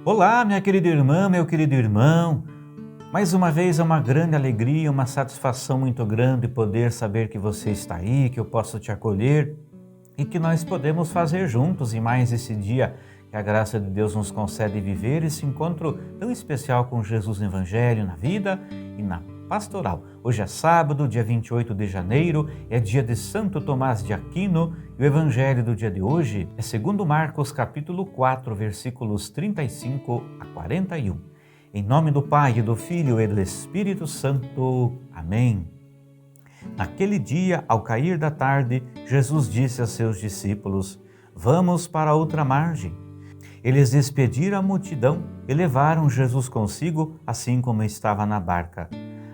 Olá, minha querida irmã, meu querido irmão. Mais uma vez é uma grande alegria, uma satisfação muito grande poder saber que você está aí, que eu posso te acolher e que nós podemos fazer juntos em mais esse dia que a graça de Deus nos concede viver esse encontro tão especial com Jesus no Evangelho, na vida e na pastoral. Hoje é sábado, dia 28 de janeiro, é dia de Santo Tomás de Aquino e o Evangelho do dia de hoje é segundo Marcos capítulo 4, versículos 35 a 41. Em nome do Pai, do Filho e do Espírito Santo. Amém. Naquele dia, ao cair da tarde, Jesus disse a seus discípulos: Vamos para outra margem. Eles despediram a multidão e levaram Jesus consigo, assim como estava na barca.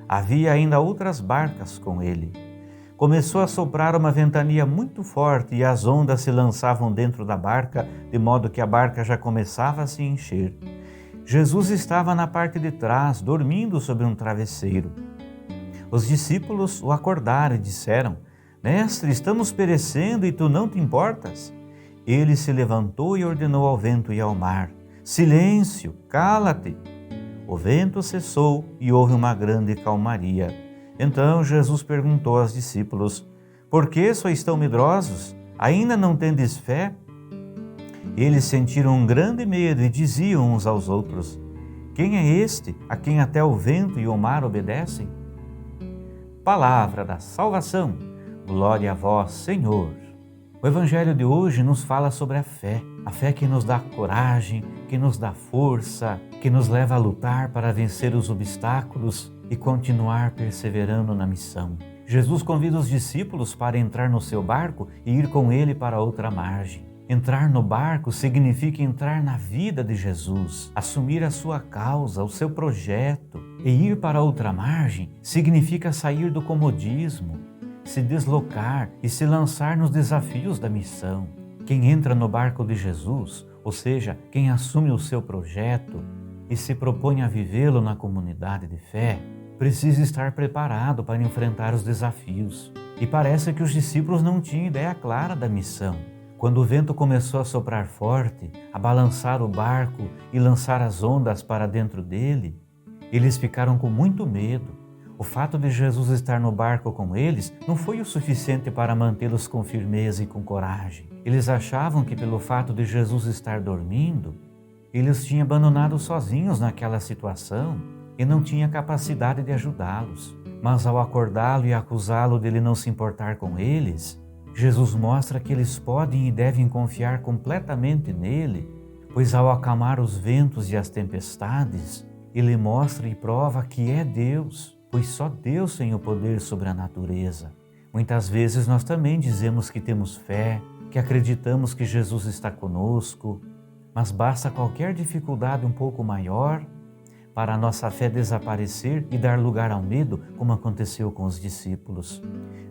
Havia ainda outras barcas com ele. Começou a soprar uma ventania muito forte e as ondas se lançavam dentro da barca, de modo que a barca já começava a se encher. Jesus estava na parte de trás, dormindo sobre um travesseiro. Os discípulos o acordaram e disseram: Mestre, estamos perecendo e tu não te importas? Ele se levantou e ordenou ao vento e ao mar: Silêncio, cala-te! O vento cessou e houve uma grande calmaria. Então Jesus perguntou aos discípulos: Por que sois tão medrosos? Ainda não tendes fé? Eles sentiram um grande medo e diziam uns aos outros: Quem é este a quem até o vento e o mar obedecem? Palavra da salvação. Glória a vós, Senhor. O Evangelho de hoje nos fala sobre a fé que nos dá coragem, que nos dá força, que nos leva a lutar para vencer os obstáculos e continuar perseverando na missão. Jesus convida os discípulos para entrar no seu barco e ir com ele para outra margem. Entrar no barco significa entrar na vida de Jesus, assumir a sua causa, o seu projeto. E ir para outra margem significa sair do comodismo, se deslocar e se lançar nos desafios da missão. Quem entra no barco de Jesus, ou seja, quem assume o seu projeto e se propõe a vivê-lo na comunidade de fé, precisa estar preparado para enfrentar os desafios. E parece que os discípulos não tinham ideia clara da missão. Quando o vento começou a soprar forte, a balançar o barco e lançar as ondas para dentro dele, eles ficaram com muito medo. O fato de Jesus estar no barco com eles não foi o suficiente para mantê-los com firmeza e com coragem. Eles achavam que pelo fato de Jesus estar dormindo, ele os tinha abandonado sozinhos naquela situação e não tinha capacidade de ajudá-los. Mas ao acordá-lo e acusá-lo de ele não se importar com eles, Jesus mostra que eles podem e devem confiar completamente nele, pois ao acalmar os ventos e as tempestades, ele mostra e prova que é Deus, pois só Deus tem o poder sobre a natureza. Muitas vezes nós também dizemos que temos fé, que acreditamos que Jesus está conosco, mas basta qualquer dificuldade um pouco maior para a nossa fé desaparecer e dar lugar ao medo, como aconteceu com os discípulos.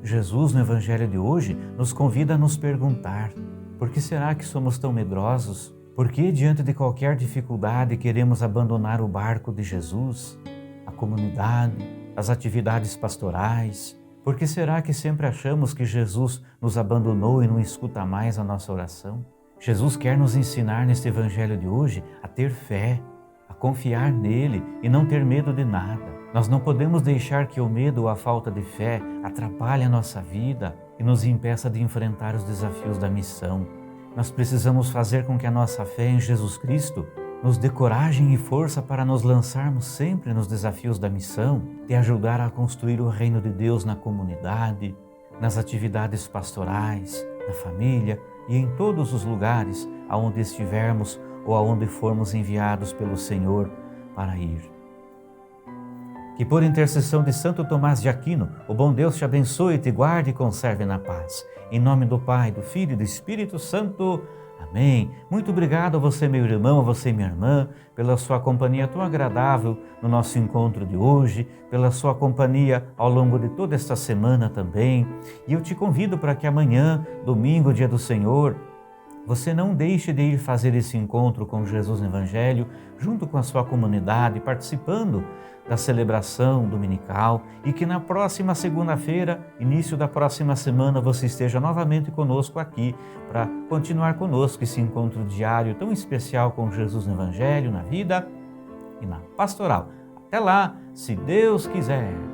Jesus, no Evangelho de hoje, nos convida a nos perguntar: por que será que somos tão medrosos? Por que, diante de qualquer dificuldade, queremos abandonar o barco de Jesus, a comunidade, as atividades pastorais? Por que será que sempre achamos que Jesus nos abandonou e não escuta mais a nossa oração? Jesus quer nos ensinar neste Evangelho de hoje a ter fé, a confiar nele e não ter medo de nada. Nós não podemos deixar que o medo ou a falta de fé atrapalhe a nossa vida e nos impeça de enfrentar os desafios da missão. Nós precisamos fazer com que a nossa fé em Jesus Cristo nos dê coragem e força para nos lançarmos sempre nos desafios da missão, de ajudar a construir o reino de Deus na comunidade, nas atividades pastorais, na família e em todos os lugares aonde estivermos ou aonde formos enviados pelo Senhor para ir. Que por intercessão de Santo Tomás de Aquino, o bom Deus te abençoe, te guarde e conserve na paz. Em nome do Pai, do Filho e do Espírito Santo. Amém. Muito obrigado a você, meu irmão, a você, minha irmã, pela sua companhia tão agradável no nosso encontro de hoje, pela sua companhia ao longo de toda esta semana também. E eu te convido para que amanhã, domingo, dia do Senhor, você não deixe de ir fazer esse encontro com Jesus no Evangelho, junto com a sua comunidade, participando da celebração dominical, e que na próxima segunda-feira, início da próxima semana, você esteja novamente conosco aqui para continuar conosco esse encontro diário tão especial com Jesus no Evangelho, na vida e na pastoral. Até lá, se Deus quiser.